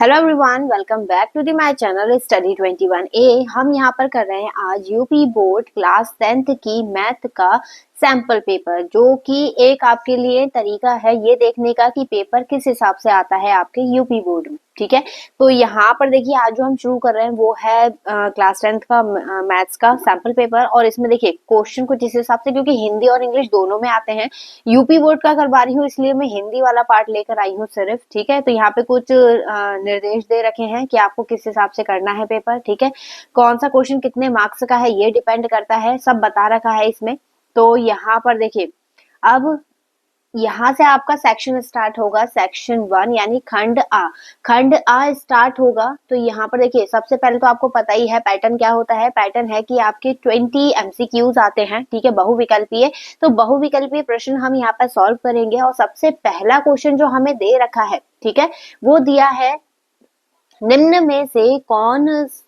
Hello everyone, welcome back to the my channel study 21A। हम यहाँ पर कर रहे हैं आज यूपी बोर्ड क्लास 10th की मैथ का सैंपल पेपर, जो कि एक आपके लिए तरीका है ये देखने का कि पेपर किस हिसाब से आता है आपके यूपी बोर्ड में। ठीक है, तो यहाँ पर देखिए आज जो हम शुरू कर रहे हैं वो है क्लास 10th का मैथ्स का सैंपल पेपर। और इसमें देखिए क्वेश्चन कुछ इस हिसाब से, क्योंकि हिंदी और इंग्लिश दोनों में आते हैं, यूपी बोर्ड का करवा रही हूँ इसलिए मैं हिंदी वाला पार्ट लेकर आई हूँ सिर्फ। ठीक है, तो यहाँ पे कुछ निर्देश दे रखे हैं कि आपको किस हिसाब से करना है पेपर। ठीक है, कौन सा क्वेश्चन कितने मार्क्स का है ये डिपेंड करता है, सब बता रखा है इसमें। तो यहाँ पर देखिए, अब यहाँ से आपका सेक्शन स्टार्ट होगा, सेक्शन 1 यानी खंड आ स्टार्ट होगा। तो यहाँ पर देखिए सबसे पहले तो आपको पता ही है पैटर्न क्या होता है। पैटर्न है कि आपके 20 एमसीक्यूज आते हैं। ठीक है, बहुविकल्पीय। तो बहुविकल्पीय प्रश्न हम यहाँ पर सॉल्व करेंगे और सबसे पहला क्वेश्चन जो हमें दे रखा है, ठीक है, वो दिया है निम्न में से कौन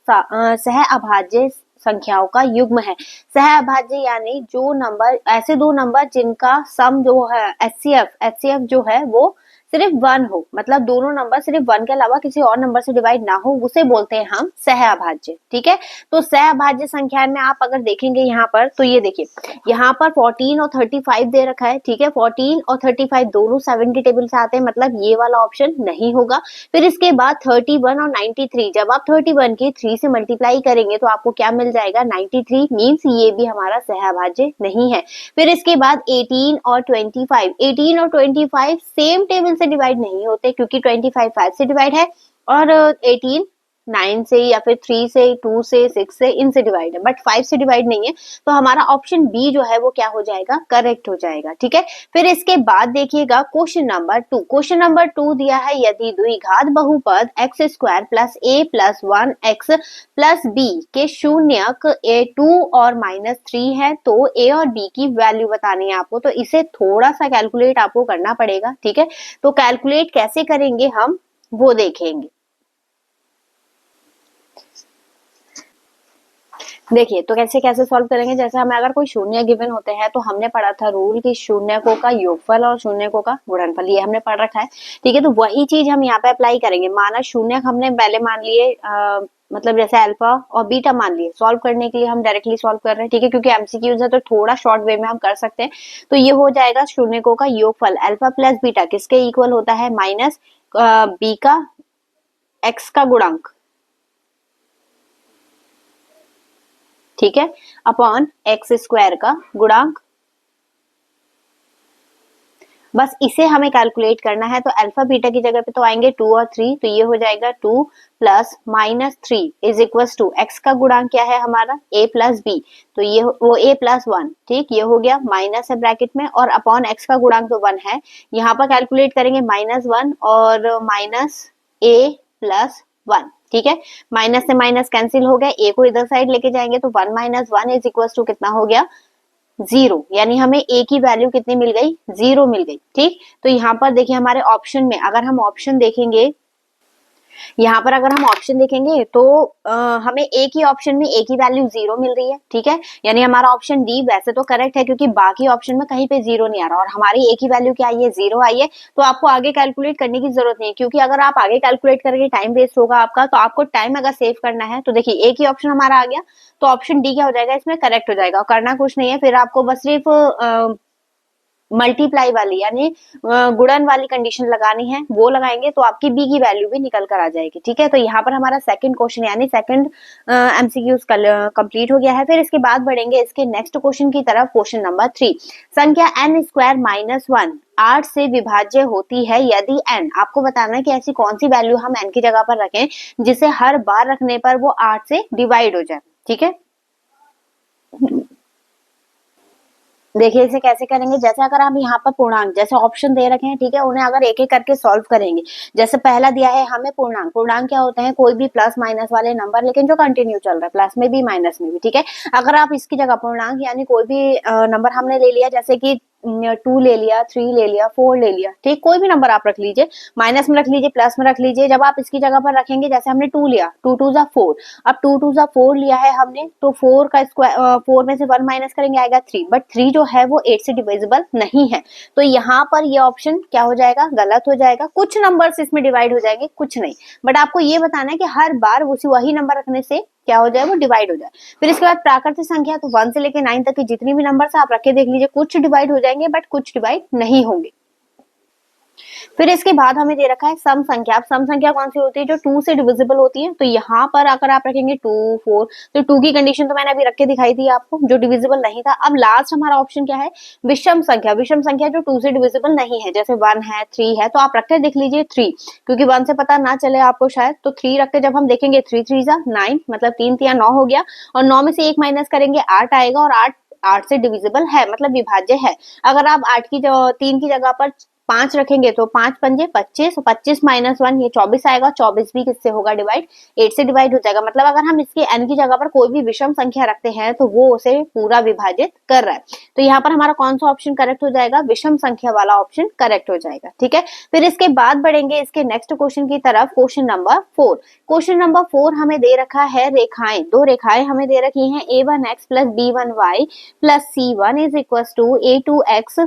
सह अभाज्य संख्याओं का युग्म है। सह अभाज्य यानी जो नंबर, ऐसे दो नंबर जिनका सम जो है एचसीएफ जो है वो सिर्फ 1 हो, मतलब दोनों नंबर सिर्फ 1 के अलावा किसी और नंबर से डिवाइड ना हो, उसे बोलते हैं हम सह अभाज्य। ठीक है, तो सह अभाज्य संख्या में आप अगर देखेंगे यहाँ पर, तो ये देखिए यहाँ पर 14 और 35 दे रखा है। ठीक है, 14 और 35 दोनों 7 की टेबल से आते हैं, मतलब ये वाला ऑप्शन नहीं होगा। फिर इसके बाद 31 और 93, जब आप 31 की 3 से मल्टीप्लाई करेंगे तो आपको क्या मिल जाएगा, 93, मीन्स ये भी हमारा सहअभाज्य नहीं है। फिर इसके बाद 18 और 25 सेम टेबल से डिवाइड नहीं होते, क्योंकि 25 5 से डिवाइड है और 18 9 से या फिर 3 से, 2 से, 6 से, इनसे डिवाइड है, बट 5 से डिवाइड नहीं है। तो हमारा ऑप्शन बी जो है वो क्या हो जाएगा, करेक्ट हो जाएगा। ठीक है, फिर इसके बाद देखिएगा क्वेश्चन नंबर 2। क्वेश्चन नंबर 2 दिया है, यदि द्विघात बहुपद x square plus a plus 1x plus b के शून्यक a2 और -3 है, तो a और b की वैल्यू बतानी है आपको। तो इसे थोड़ा सा कैलकुलेट आपको करना पड़ेगा। ठीक है, तो कैलकुलेट कैसे करेंगे हम वो देखेंगे। देखिए, तो कैसे कैसे सॉल्व करेंगे, जैसे हमें अगर कोई शून्य गिवन होते हैं तो हमने पढ़ा था रूल कि शून्यकों का योगफल और शून्यकों का गुणनफल, ये हमने पढ़ रखा है। ठीक है, तो वही चीज हम यहाँ पे अप्लाई करेंगे। माना शून्यक हमने पहले मान लिए, मतलब जैसे अल्फा और बीटा मान लिए। सॉल्व करने के लिए हम डायरेक्टली सॉल्व कर रहे हैं। ठीक है, क्योंकि एमसीक्यूज है तो थोड़ा शॉर्ट वे में हम कर सकते हैं। तो ये हो जाएगा शून्यकों का योगफल, अल्फा प्लस बीटा किसके इक्वल होता है, माइनस बी का एक्स का गुणांक। ठीक है, अपॉन एक्स स्क्वायर का गुणांक। बस इसे हमें कैलकुलेट करना है। तो अल्फा बीटा की जगह पे तो आएंगे 2 और 3, तो ये हो जाएगा 2 plus -3 is equal to x का गुणांक क्या है हमारा, a प्लस बी, तो ये वो a प्लस 1। ठीक, ये हो गया, माइनस है ब्रैकेट में, और अपॉन एक्स का गुणांक तो 1 है। यहाँ पर कैलकुलेट करेंगे -1 और माइनस a प्लस 1। ठीक है, माइनस से माइनस कैंसिल हो गया, a को इधर साइड लेके जाएंगे तो 1 माइनस 1 इज इक्वल टू कितना हो गया, 0। यानी हमें a की वैल्यू कितनी मिल गई, 0 मिल गई। ठीक, तो यहाँ पर देखिए हमारे ऑप्शन में अगर हम ऑप्शन देखेंगे, यहाँ पर अगर हम ऑप्शन देखेंगे तो हमें एक ही ऑप्शन में a की वैल्यू 0 मिल रही है। ठीक है, यानी हमारा ऑप्शन डी वैसे तो करेक्ट है, क्योंकि बाकी ऑप्शन में कहीं पे 0 नहीं आ रहा और हमारी a की वैल्यू क्या आई है, 0 आई है। तो आपको आगे कैलकुलेट करने की जरूरत नहीं है, क्योंकि अगर आप आगे कैलकुलेट करेंगे टाइम वेस्ट होगा आपका। तो आपको टाइम अगर सेव करना है तो देखिए एक ही ऑप्शन हमारा आ गया, तो ऑप्शन डी क्या हो जाएगा, इसमें करेक्ट हो जाएगा। करना कुछ नहीं है, फिर आपको बस सिर्फ मल्टीप्लाई वाली यानी गुणन वाली कंडीशन लगानी है, वो लगाएंगे तो आपकी बी की वैल्यू भी निकल कर आ जाएगी। ठीक है, तो यहाँ पर हमारा सेकंड क्वेश्चन यानी सेकंड एमसीक्यूज कंप्लीट हो गया है। फिर इसके बाद बढ़ेंगे इसके नेक्स्ट क्वेश्चन की तरफ। क्वेश्चन नंबर 3, संख्या n स्क्वायर माइनस 1 8 से विभाज्य होती है यदि n, आपको बताना है कि ऐसी कौन सी वैल्यू हम n की जगह पर रखें जिसे हर बार रखने पर वो 8 से डिवाइड हो जाए। ठीक है, देखिए इसे कैसे करेंगे, जैसे अगर हम यहाँ पर पूर्णांक जैसे ऑप्शन दे रखे हैं, ठीक है, उन्हें अगर एक एक करके सॉल्व करेंगे। जैसे पहला दिया है हमें पूर्णांक, पूर्णांक क्या होते हैं, कोई भी प्लस माइनस वाले नंबर, लेकिन जो कंटिन्यू चल रहा है, प्लस में भी माइनस में भी। ठीक है, अगर आप इसकी जगह पूर्णांक यानी कोई भी नंबर हमने ले लिया, जैसे कि 2 ले लिया, 3 ले लिया, 4 ले लिया, ठीक, कोई भी नंबर आप रख लीजिए, माइनस में रख लीजिए, प्लस में रख लीजिए। जब आप इसकी जगह पर रखेंगे, जैसे हमने 2 लिया, 2 2 जा 4, अब 2 2 जा 4 लिया है हमने, तो 4 का स्क्वायर 4 में से 1 माइनस करेंगे आएगा 3, बट 3 जो है वो 8 से डिविजिबल नहीं है, तो यहाँ पर ये ऑप्शन क्या हो जाएगा, गलत हो जाएगा। कुछ नंबर्स इसमें डिवाइड हो जाएंगे, कुछ नहीं, बट आपको ये बताना है कि हर बार वही नंबर रखने से क्या हो जाए, वो डिवाइड हो जाए। फिर इसके बाद प्राकृतिक संख्या, तो 1 से लेकर 9 तक की जितनी भी नंबर्स आप रख के देख लीजिए, कुछ डिवाइड हो जाएंगे बट कुछ डिवाइड नहीं होंगे। फिर इसके बाद हमें दे रखा है सम संख्या। अब सम संख्या कौन सी होती है, जो 2 से डिविजिबल होती है, तो यहाँ पर अगर आप रखेंगे 2 4, तो 2 की कंडीशन तो मैंने अभी रख के दिखाई दी आपको, जो डिविजिबल नहीं था। अब लास्ट हमारा ऑप्शन क्या है, विषम संख्या। विषम संख्या जो 2 से डिविजिबल नहीं है, जैसे 1 है, 3 है, तो आप रख के देख लीजिए 3, क्योंकि 1 से पता ना चले आपको शायद, तो 3 रख के जब हम देखेंगे 3 3 जा 9, मतलब 3 3 9 हो गया, और 9 में से 1 माइनस करेंगे 8 आएगा, और 8 से डिविजिबल है, मतलब विभाज्य है। अगर आप 3 की जगह पर 5 रखेंगे तो 5 पंजे 25, 25 माइनस 1 ये 24 आएगा, 24 भी किससे होगा डिवाइड, 8 से डिवाइड हो जाएगा। मतलब अगर हम इसके n की जगह पर कोई भी विषम संख्या रखते हैं तो वो उसे पूरा विभाजित कर रहा है। तो यहाँ पर हमारा कौन सा ऑप्शन करेक्ट हो जाएगा, विषम संख्या वाला ऑप्शन करेक्ट हो जाएगा, ठीक है। फिर इसके बाद बढ़ेंगे इसके नेक्स्ट क्वेश्चन की तरफ, क्वेश्चन नंबर 4। क्वेश्चन नंबर 4 हमें दे रखा है रेखाएं, दो रेखाएं हमें दे रखी हैं, a1x plus b1y plus c1 is equal to a2x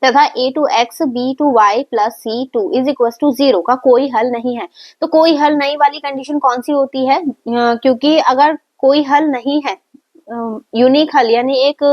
तथा a2x b2y plus c2 is equal to 0 का कोई हल नहीं है। तो कोई हल नहीं वाली कंडीशन कौन सी होती है, क्योंकि अगर कोई हल नहीं है, यूनिक हल यानी एक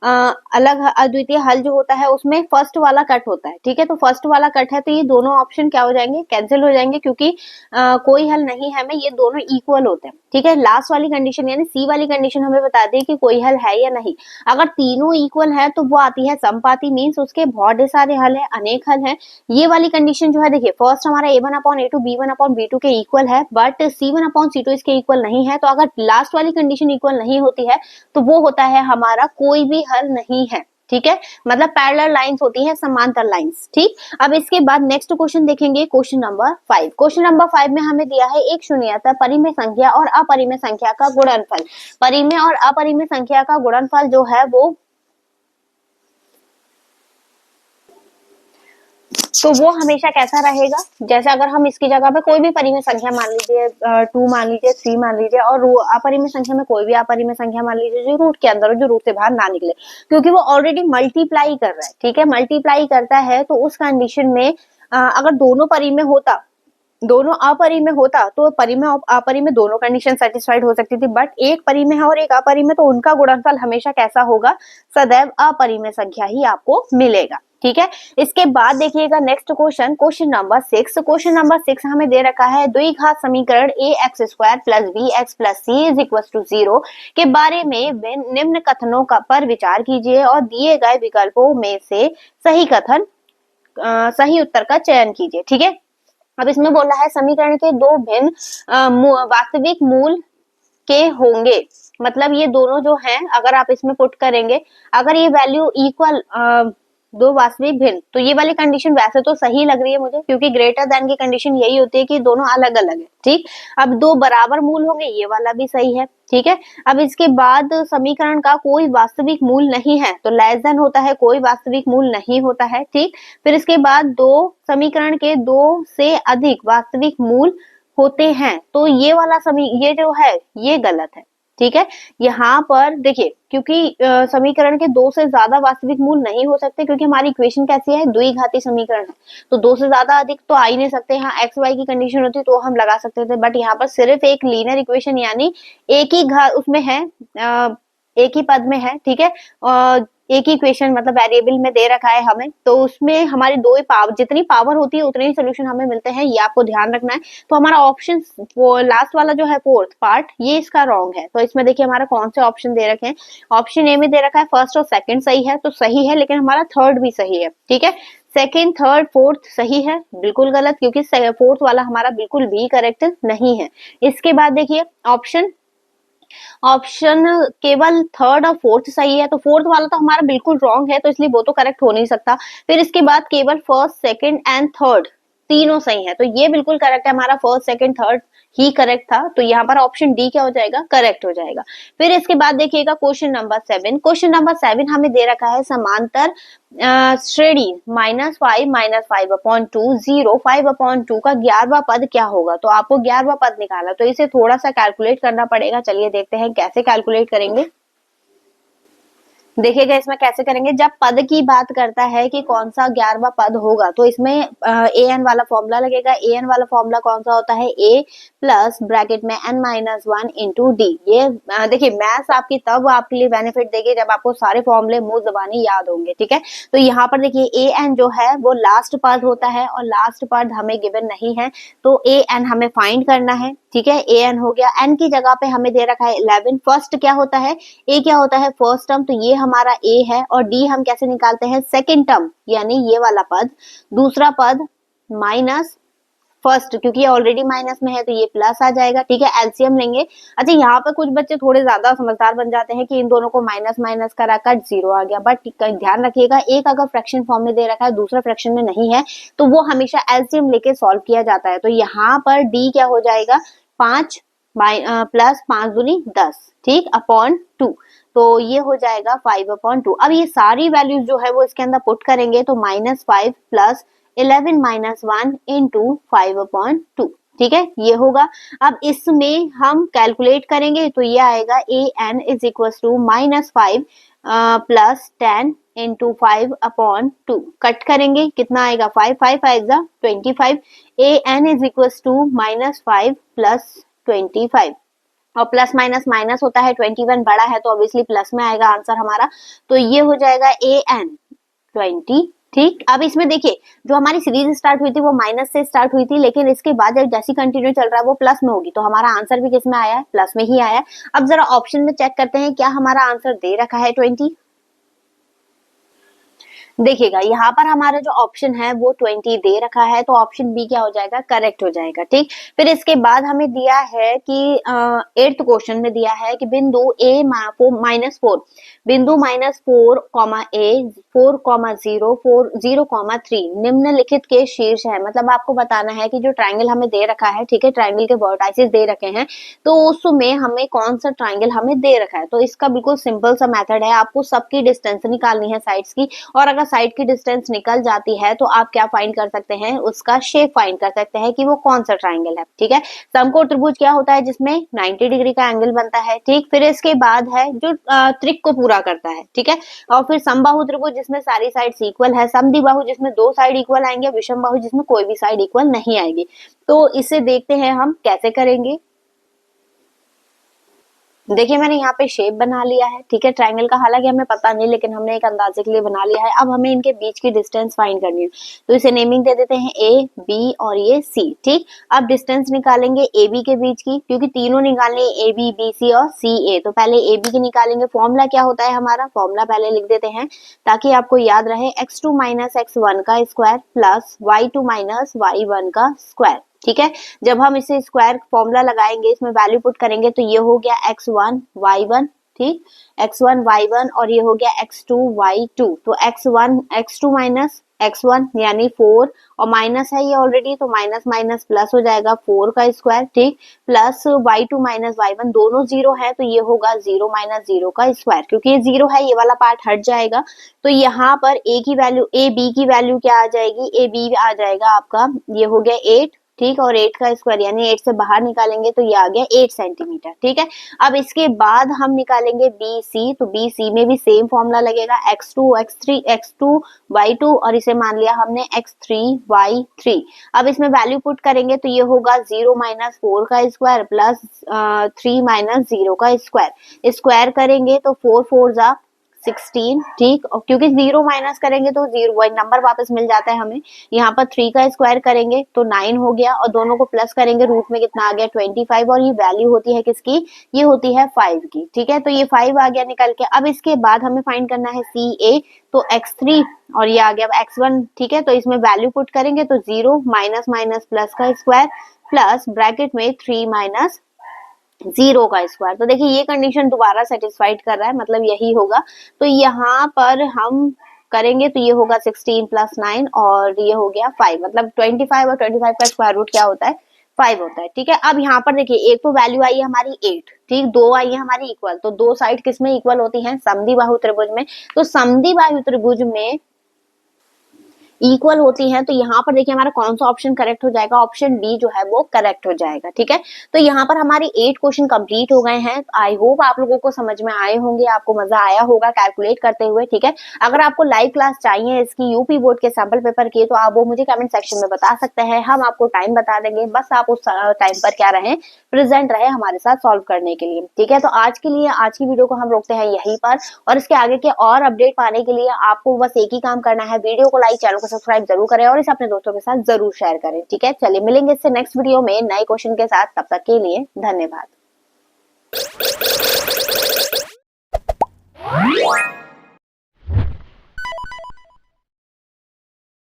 अलग अद्वितीय हल जो होता है उसमें फर्स्ट वाला कट होता है, ठीक है। तो फर्स्ट वाला कट है, तो ये दोनों ऑप्शन क्या हो जाएंगे, कैंसिल हो जाएंगे, क्योंकि कोई हल नहीं है में ये दोनों इक्वल होते हैं, ठीक है। लास्ट वाली कंडीशन यानी सी वाली कंडीशन हमें बता दी कि कोई हल है या नहीं। अगर तीनों इक्वल है तो वो आती है समपाती, मीन्स उसके बहुत सारे हल है, अनेक हल है। ये वाली कंडीशन जो है, देखिए फर्स्ट हमारा a1 upon a2 b1 upon b2 के इक्वल है, बट c1 अपॉन c2 इसके इक्वल नहीं है। तो अगर लास्ट वाली कंडीशन इक्वल नहीं होती है तो वो होता है हमारा कोई भी हल नहीं है, ठीक है। मतलब पैरेलल लाइंस होती है, समांतर लाइंस, ठीक। अब इसके बाद नेक्स्ट क्वेश्चन देखेंगे, क्वेश्चन नंबर 5। क्वेश्चन नंबर 5 में हमें दिया है एक शून्यता परिमेय संख्या और अपरिमेय संख्या का गुणनफल। परिमेय और अपरिमेय संख्या का गुणनफल जो है वो हमेशा कैसा रहेगा, जैसे अगर हम इसकी जगह पे कोई भी परिमेय संख्या मान लीजिए 2 मान लीजिए, 3 मान लीजिए, और अपरिमेय संख्या में कोई भी अपरिमेय संख्या मान लीजिए जो रूट के अंदर हो, जो रूट से बाहर ना निकले, क्योंकि वो ऑलरेडी मल्टीप्लाई कर रहा है, ठीक है। मल्टीप्लाई करता है तो उस कंडीशन में अगर दोनों परिमेय होता, दोनों अपरिमेय होता, तो परिमेय और अपरिमेय दोनों कंडीशन सेटिस्फाइड हो सकती थी, बट एक परिमेय है और एक अपरिमेय, तो उनका गुणनफल हमेशा कैसा होगा, सदैव अपरिमेय संख्या ही आपको मिलेगा, ठीक है। इसके बाद देखिएगा next question, question number 6। Question number 6 हमें दे रखा है द्विघात समीकरण ax square plus bx plus c is equal to 0 के बारे में निम्न कथनों का पर विचार कीजिए और दिए गए विकल्पों में से सही उत्तर का चयन कीजिए, ठीक है। अब इसमें बोल रहा है समीकरण के दो भिन्न वास्तविक मूल के होंगे, मतलब ये दोनों जो हैं अगर आप इसमें पुट करेंगे, अगर ये वैल्यू इक्वल दो वास्तविक भिन्न, तो ये वाली कंडीशन वैसे तो सही लग रही है मुझे, क्योंकि ग्रेटर देन की कंडीशन यही होती है कि दोनों अलग अलग है, ठीक। अब दो बराबर मूल होंगे, ये वाला भी सही है, ठीक है। अब इसके बाद समीकरण का कोई वास्तविक मूल नहीं है, तो लेस देन होता है, कोई वास्तविक मूल नहीं होता है, ठीक। फिर इसके बाद दो समीकरण के 2 से अधिक वास्तविक मूल होते हैं, तो ये वाला ये जो है ये गलत है, ठीक है। यहाँ पर देखिए, क्योंकि समीकरण के 2 से ज्यादा वास्तविक मूल नहीं हो सकते, क्योंकि हमारी इक्वेशन कैसी है, द्विघाती समीकरण है, तो 2 से ज्यादा अधिक तो आ ही नहीं सकते। यहाँ एक्स वाई की कंडीशन होती तो हम लगा सकते थे, बट यहाँ पर सिर्फ एक लीनियर इक्वेशन यानी एक ही घात उसमें है, एक ही पद में है, ठीक है। एक ही इक्वेशन मतलब वेरिएबल में दे रखा है हमें, तो उसमें हमारी दो ही पावर, जितनी पावर होती है उतने ही सोल्यूशन हमें मिलते हैं, ये आपको ध्यान रखना है। तो हमारा ऑप्शन लास्ट वाला जो है फोर्थ पार्ट, ये इसका रॉन्ग है। तो इसमें देखिए हमारा कौन से ऑप्शन दे रखे हैं, ऑप्शन ए में दे रखा है फर्स्ट और सेकंड सही है, तो सही है, लेकिन हमारा थर्ड भी सही है, ठीक है। सेकंड, थर्ड, फोर्थ सही है, बिल्कुल गलत, क्योंकि फोर्थ वाला हमारा बिल्कुल भी करेक्ट नहीं है। इसके बाद देखिए ऑप्शन केवल थर्ड और फोर्थ सही है, तो फोर्थ वाला तो हमारा बिल्कुल रॉन्ग है, तो इसलिए वो तो करेक्ट हो नहीं सकता। फिर इसके बाद केवल फर्स्ट, सेकंड एंड थर्ड तीनों सही है, तो ये बिल्कुल करेक्ट है, हमारा फर्स्ट सेकंड थर्ड ही करेक्ट था, तो यहाँ पर ऑप्शन डी क्या हो जाएगा, करेक्ट हो जाएगा। फिर इसके बाद देखिएगा क्वेश्चन नंबर 7। क्वेश्चन नंबर 7 हमें दे रखा है समांतर श्रेणी -5 0 5/2 का 11वां पद क्या होगा। तो आपको 11वां पद निकाला, तो इसे थोड़ा सा कैलकुलेट करना पड़ेगा। चलिए देखते हैं कैसे कैलकुलेट करेंगे। देखिएगा इसमें कैसे करेंगे, जब पद की बात करता है कि कौन सा 11वां पद होगा, तो इसमें ए एन वाला फॉर्मूला लगेगा। ए एन वाला फॉर्मूला कौन सा होता है, ए प्लस ब्रैकेट में n-1 इंटू डी। ये देखिए मैथ्स आपकी तब आपके लिए बेनिफिट देगी जब आपको सारे फॉर्मूले मुंह जबानी याद होंगे, ठीक है। तो यहाँ पर देखिए ए एन जो है वो लास्ट पद होता है, और लास्ट पद हमें गिवन नहीं है, तो ए एन हमें फाइंड करना है, ठीक है। ए एन हो गया, एन की जगह पे हमें दे रखा है 11। फर्स्ट क्या होता है, ए क्या होता है, फर्स्ट टर्म, तो ये हमारा ए है। और डी हम कैसे निकालते हैं, सेकंड टर्म, यानी ये वाला पद। दूसरा पद माइनस फर्स्ट, क्योंकि ये ऑलरेडी माइनस में है तो ये प्लस आ जाएगा, ठीक है। एलसीएम लेंगे। अच्छा यहाँ पर कुछ बच्चे थोड़े ज्यादा समझदार बन जाते हैं कि इन दोनों को माइनस माइनस करा कर 0 आ गया, बट ध्यान रखिएगा एक अगर फ्रैक्शन फॉर्म में दे रखा है, दूसरा फ्रैक्शन में नहीं है, तो वो हमेशा एलसीएम लेके सॉल्व किया जाता है। तो यहाँ पर डी क्या हो जाएगा, 5 प्लस 5 दूनी 10, ठीक, अपॉन 2, तो ये हो जाएगा 5/2। अब ये सारी वैल्यूज जो है वो इसके अंदर पुट करेंगे, तो -5 प्लस 11-1 इंटू 5/2, ठीक है, ये होगा। अब इसमें हम कैलकुलेट करेंगे, तो ये आएगा A N is equal to -5 plus 10 into 5/2। Cut करेंगे, कितना आएगा, 5 5 5 25। A N is equal to -5 plus 25, और प्लस माइनस माइनस होता है, 21 बड़ा है तो ऑब्वियसली प्लस में आएगा आंसर हमारा। तो ये हो जाएगा ए एन 20, ठीक। अब इसमें देखिए जो हमारी सीरीज स्टार्ट हुई थी वो माइनस से स्टार्ट हुई थी, लेकिन इसके बाद जैसी कंटिन्यू चल रहा है वो प्लस में होगी, तो हमारा आंसर भी किस में आया है, प्लस में ही आया है। अब जरा ऑप्शन में चेक करते हैं क्या हमारा आंसर दे रखा है 20। देखिएगा यहाँ पर हमारा जो ऑप्शन है वो 20 दे रखा है, तो ऑप्शन बी क्या हो जाएगा, करेक्ट हो जाएगा, ठीक। फिर इसके बाद हमें दिया है कि 8th क्वेश्चन में दिया है कि बिंदु a -4, बिंदु -4, a 4,0 0,3 निम्नलिखित के शीर्ष है। मतलब आपको बताना है कि जो ट्राइंगल हमें दे रखा है, ठीक है, ट्राइंगल के वर्टाइसेस दे रखे हैं, तो उसमें हमें कौन सा ट्राइंगल हमें दे रखा है। तो इसका बिल्कुल सिंपल सा मेथड है, आपको सबकी डिस्टेंस निकालनी है साइड्स की, और अगर साइड की डिस्टेंस निकल जाती है तो आप क्या फाइंड कर सकते हैं, उसका शेप फाइंड कर सकते हैं कि वो कौन सा ट्राइंगल है, ठीक है। समकोण त्रिभुज क्या होता है, जिसमें 90 डिग्री का एंगल बनता है, ठीक। फिर इसके बाद है जो त्रिक को पूरा करता है, ठीक है। और फिर समबाहु त्रिभुज जिसमें सारी साइड्स इक्वल है, समद्विबाहु जिसमें 2 साइड इक्वल आएंगे, विषमबाहु जिसमें कोई भी साइड इक्वल नहीं आएगी। तो इसे देखते हैं हम कैसे करेंगे। देखिए मैंने यहाँ पे शेप बना लिया है, ठीक है, ट्राइंगल का, हालांकि हमें पता नहीं, लेकिन हमने एक अंदाजे के लिए बना लिया है। अब हमें इनके बीच की डिस्टेंस फाइंड करनी है, तो इसे नेमिंग दे देते हैं ए बी और ये सी, ठीक। अब डिस्टेंस निकालेंगे ए बी के बीच की, क्योंकि तीनों निकालने ए बी बी सी और सी ए, तो पहले ए बी की निकालेंगे। फॉर्मूला क्या होता है हमारा, फॉर्मूला पहले लिख देते हैं ताकि आपको याद रहे, x2 - x1 का स्क्वायर प्लस y2 - y1 का स्क्वायर, ठीक है। जब हम इसे स्क्वायर फॉर्मूला लगाएंगे, इसमें वैल्यू पुट करेंगे, तो ये हो गया x1 y1, ठीक, x1 y1, और ये हो गया x2 y2। तो x2 माइनस x1 यानी 4, और माइनस है ये ऑलरेडी, तो माइनस माइनस प्लस हो जाएगा 4 का स्क्वायर, ठीक, प्लस y2 - y1, दोनों 0 है तो ये होगा 0 - 0 का स्क्वायर, क्योंकि ये 0 है, ये वाला पार्ट हट जाएगा। तो यहाँ पर a की वैल्यू, a b की वैल्यू क्या आ जाएगी, a b आ जाएगा आपका, ये हो गया 8, ठीक, और 8 का स्क्वायर यानी 8 से बाहर निकालेंगे तो ये आ गया 8 सेंटीमीटर, ठीक है। अब इसके बाद हम निकालेंगे बी सी, तो बी सी में भी सेम फॉर्मूला लगेगा, x2 y2, और इसे मान लिया हमने x3 y3। अब इसमें वैल्यू पुट करेंगे तो ये होगा 0 - 4 का स्क्वायर प्लस 3 - 0 का स्क्वायर, स्क्वायर करेंगे तो 4 4 जा 16, ठीक, और क्योंकि 0 माइनस करेंगे तो 0 वही नंबर वापस मिल जाता है हमें। यहाँ पर 3 का स्क्वायर करेंगे तो 9 हो गया, और दोनों को प्लस करेंगे, रूट में कितना आ गया 25, और ये वैल्यू होती है किसकी, ये होती है 5 की, ठीक है। तो ये 5 आ गया निकल के। अब इसके बाद हमें फाइंड करना है सी ए, तो x3 और ये आ गया x1, ठीक है। तो इसमें वैल्यू पुट करेंगे तो 0 माइनस माइनस प्लस का स्क्वायर प्लस ब्रैकेट में 3 माइनस 0 का स्क्वायर। तो देखिए ये कंडीशन दोबारा सेटिस्फाइड कर रहा है, मतलब यही होगा। तो यहाँ पर हम करेंगे तो ये होगा 16 प्लस 9 और ये हो गया 5, मतलब 25 और 25 का स्क्वायर रूट क्या होता है 5 होता है। ठीक है, अब यहाँ पर देखिए एक तो वैल्यू आई है हमारी 8, ठीक, दो आई है हमारी इक्वल, तो दो साइड किस में इक्वल होती हैं, समद्विबाहु त्रिभुज में। तो समद्विबाहु त्रिभुज में इक्वल होती हैं, तो यहाँ पर देखिए हमारा कौन सा ऑप्शन करेक्ट हो जाएगा, ऑप्शन बी जो है वो करेक्ट हो जाएगा। ठीक है, तो यहाँ पर हमारे 8 क्वेश्चन कंप्लीट हो गए हैं। आई होप आप लोगों को समझ में आए होंगे, आपको मजा आया होगा कैलकुलेट करते हुए। ठीक है, अगर आपको लाइव क्लास चाहिए इसकी यूपी बोर्ड के सैंपल पेपर की, तो आप वो मुझे कमेंट सेक्शन में बता सकते हैं, हम आपको टाइम बता देंगे, बस आप उस टाइम पर क्या रहे, प्रेजेंट रहे हमारे साथ सॉल्व करने के लिए। ठीक है, तो आज के लिए आज की वीडियो को हम रोकते हैं यहीं पर, और इसके आगे के और अपडेट पाने के लिए आपको बस एक ही काम करना है, वीडियो को लाइक, चैनल को सब्सक्राइब जरूर करें और इसे अपने दोस्तों के साथ जरूर शेयर करें। ठीक है, चलिए मिलेंगे इससे नेक्स्ट वीडियो में नए क्वेश्चन के साथ, तब तक के लिए धन्यवाद।